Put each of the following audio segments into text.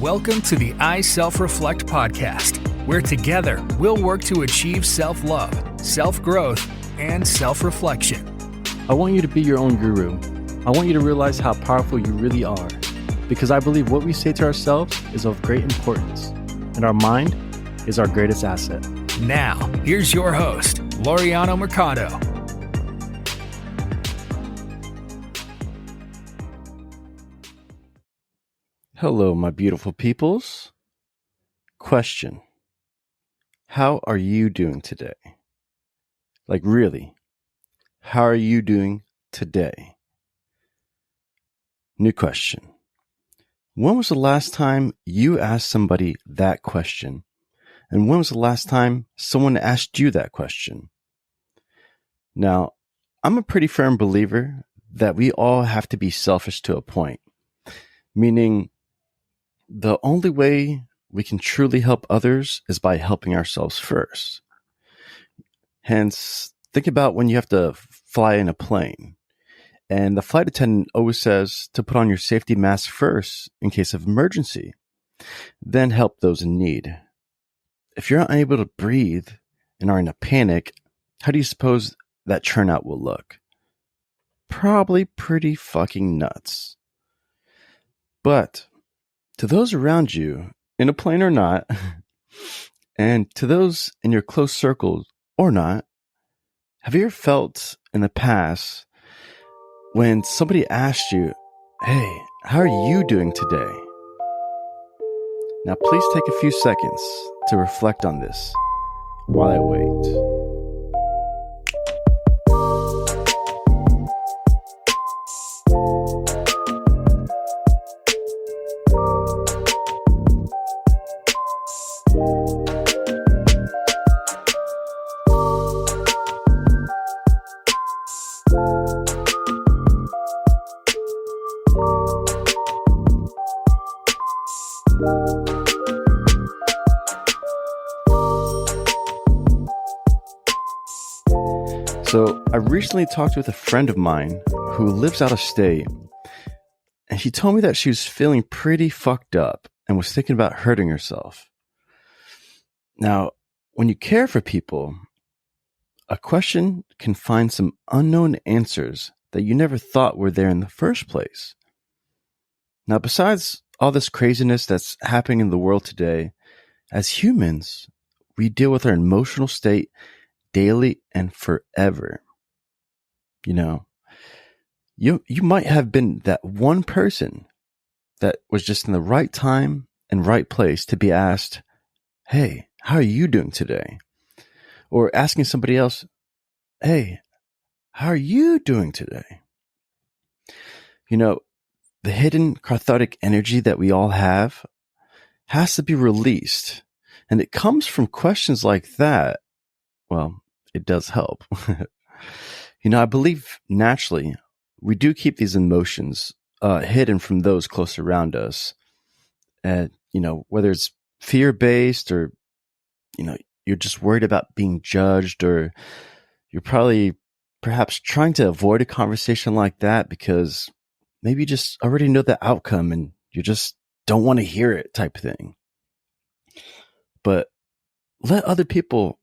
Welcome to the I Self-Reflect podcast, where together we'll work to achieve self-love, self-growth, and self-reflection. I want you to be your own guru. I want you to realize how powerful you really are, because I believe what we say to ourselves is of great importance, and our mind is our greatest asset. Now, here's your host, Laureano Mercado. Hello, my beautiful peoples. Question: how are you doing today? Like, really, how are you doing today? New question. When was the last time you asked somebody that question? And when was the last time someone asked you that question? Now, I'm a pretty firm believer that we all have to be selfish to a point, meaning the only way we can truly help others is by helping ourselves first. Hence, think about when you have to fly in a plane, and the flight attendant always says to put on your safety mask first in case of emergency, then help those in need. If you're unable to breathe and are in a panic, how do you suppose that turnout will look? Probably pretty fucking nuts. But to those around you, in a plane or not, and to those in your close circles or not, have you ever felt in the past when somebody asked you, "Hey, how are you doing today?" Now, please take a few seconds to reflect on this while I wait. So I recently talked with a friend of mine who lives out of state, and she told me that she was feeling pretty fucked up and was thinking about hurting herself. Now, when you care for people, a question can find some unknown answers that you never thought were there in the first place. Now, besides all this craziness that's happening in the world today, as humans, we deal with our emotional state daily and forever. You know, you might have been that one person that was just in the right time and right place to be asked, "Hey, how are you doing today?" Or asking somebody else, "Hey, how are you doing today?" You know, the hidden cathartic energy that we all have has to be released. And it comes from questions like that. Well, it does help. I believe naturally we do keep these emotions hidden from those close around us. And, whether it's fear-based or, you're just worried about being judged, or you're probably perhaps trying to avoid a conversation like that because maybe you just already know the outcome and you just don't want to hear it type thing. But let other people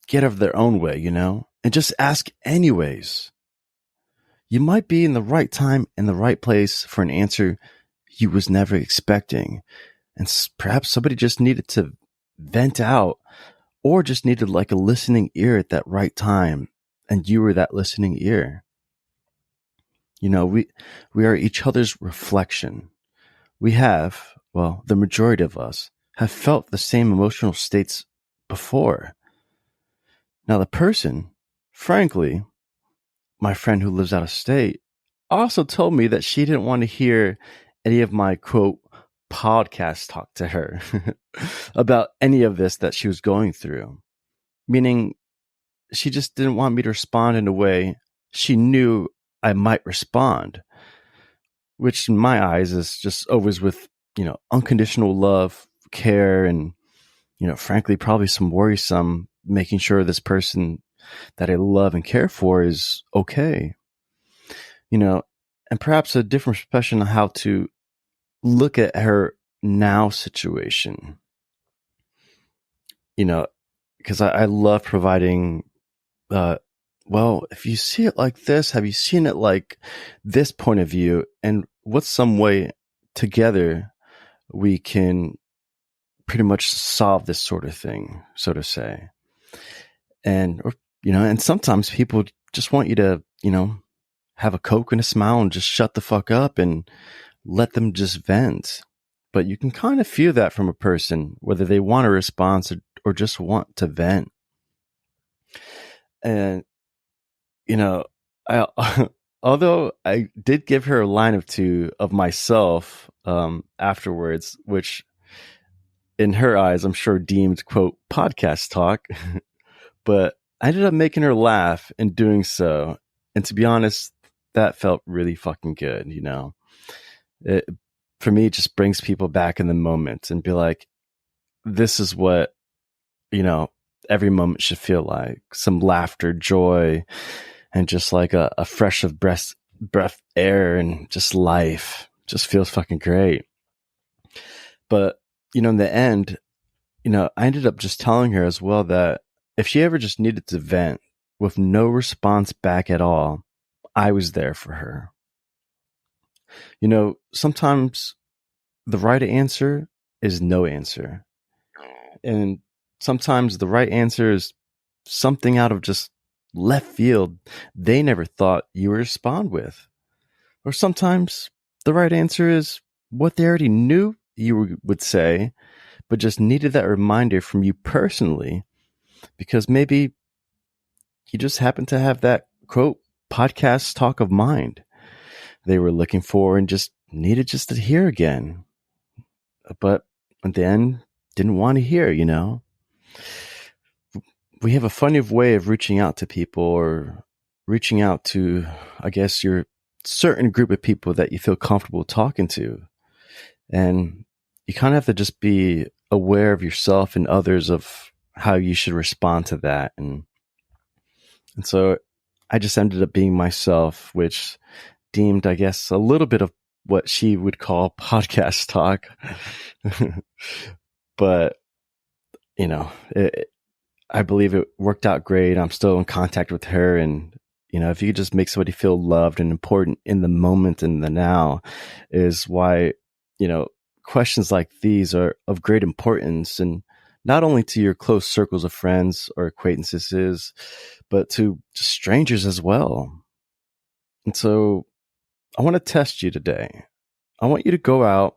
get out of their own way, and just ask anyways. You might be in the right time and the right place for an answer you was never expecting. And perhaps somebody just needed to vent out, or just needed like a listening ear at that right time. And you were that listening ear. We are each other's reflection. We have, the majority of us have felt the same emotional states before. Now, the person, frankly, my friend who lives out of state, also told me that she didn't want to hear any of my, quote, podcast talk to her about any of this that she was going through. Meaning, she just didn't want me to respond in a way she knew I might respond, which in my eyes is just always with, unconditional love, care, and, frankly, probably some worrisome making sure this person that I love and care for is okay. And perhaps a different perspective on how to look at her now situation. Because I love providing, well, if you see it like this, have you seen it like this point of view? And what's some way together we can pretty much solve this sort of thing, so to say? And sometimes people just want you to, have a Coke and a smile and just shut the fuck up and let them just vent. But you can kind of feel that from a person, whether they want a response or just want to vent. And, I, although I did give her a line or two of myself afterwards, which in her eyes, I'm sure deemed, quote, podcast talk, but I ended up making her laugh in doing so. And to be honest, that felt really fucking good, For me, it just brings people back in the moment and be like, this is what, every moment should feel like. Some laughter, joy, and just like a fresh of breath air and just life. Just feels fucking great. But, in the end, I ended up just telling her as well that if she ever just needed to vent with no response back at all, I was there for her. Sometimes the right answer is no answer. And sometimes the right answer is something out of just left field they never thought you would respond with. Or sometimes the right answer is what they already knew you would say, but just needed that reminder from you personally, because maybe you just happen to have that, quote, podcast talk of mind they were looking for and just needed just to hear again. But at the end, didn't want to hear, We have a funny way of reaching out to people, or reaching out to, I guess, your certain group of people that you feel comfortable talking to. And you kind of have to just be aware of yourself and others of how you should respond to that. And so I just ended up being myself, which deemed, I guess, a little bit of what she would call podcast talk. But, I believe it worked out great. I'm still in contact with her. And, if you could just make somebody feel loved and important in the moment and the now, is why, questions like these are of great importance. And not only to your close circles of friends or acquaintances, but to strangers as well. And so I want to test you today. I want you to go out,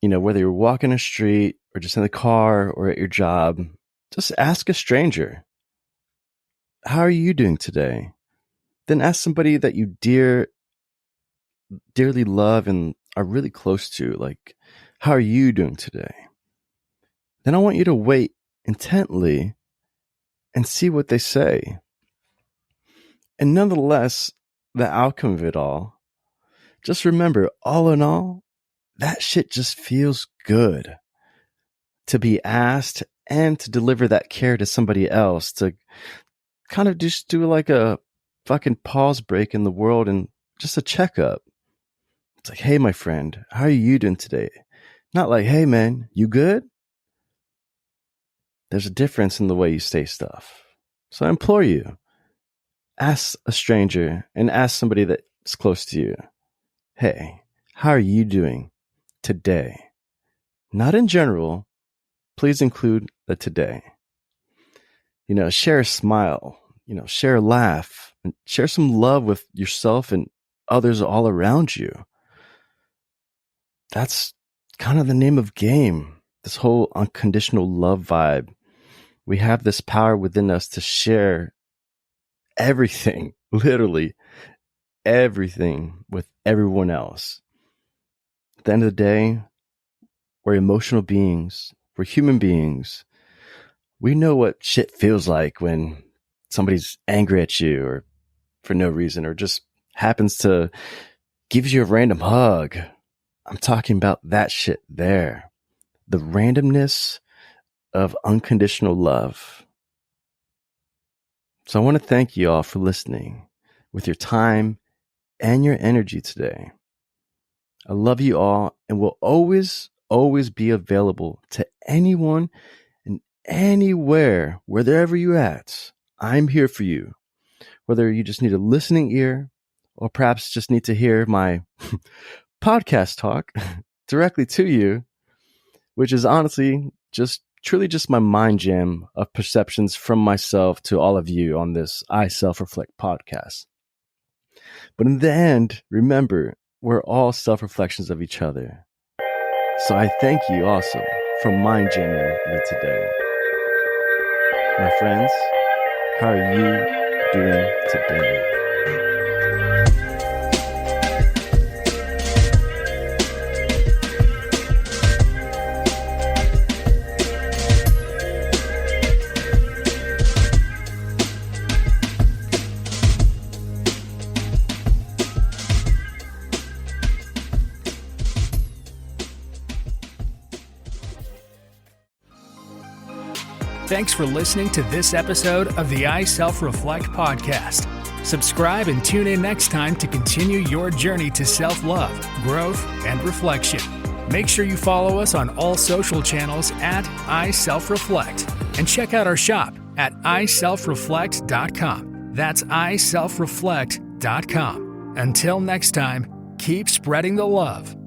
whether you're walking a street or just in the car or at your job, just ask a stranger, how are you doing today? Then ask somebody that you dearly love and are really close to, like, how are you doing today? Then I want you to wait intently and see what they say. And nonetheless, the outcome of it all, just remember, all in all, that shit just feels good to be asked and to deliver that care to somebody else, to kind of just do like a fucking pause break in the world and just a checkup. It's like, hey, my friend, how are you doing today? Not like, hey, man, you good? There's a difference in the way you say stuff. So I implore you, ask a stranger and ask somebody that's close to you, hey, how are you doing today? Not in general. Please include the today. Share a smile, share a laugh, and share some love with yourself and others all around you. That's kind of the name of game, this whole unconditional love vibe. We have this power within us to share everything, literally everything, with everyone else. At the end of the day, we're emotional beings. We're human beings. We know what shit feels like when somebody's angry at you or for no reason, or just happens to give you a random hug. I'm talking about that shit there. The randomness of unconditional love. So I want to thank you all for listening with your time and your energy today. I love you all and will always, always be available to anyone and anywhere, wherever you're at. I'm here for you. Whether you just need a listening ear or perhaps just need to hear my podcast talk directly to you, which is honestly truly just my mind jam of perceptions from myself to all of you on this I Self-Reflect podcast. But in the end, remember, we're all self-reflections of each other. So I thank you also for mind jamming me today. My friends, how are you doing today? Thanks for listening to this episode of the I Self-Reflect podcast. Subscribe and tune in next time to continue your journey to self-love, growth, and reflection. Make sure you follow us on all social channels at I Self-Reflect and check out our shop at iselfreflect.com. That's iselfreflect.com. Until next time, keep spreading the love.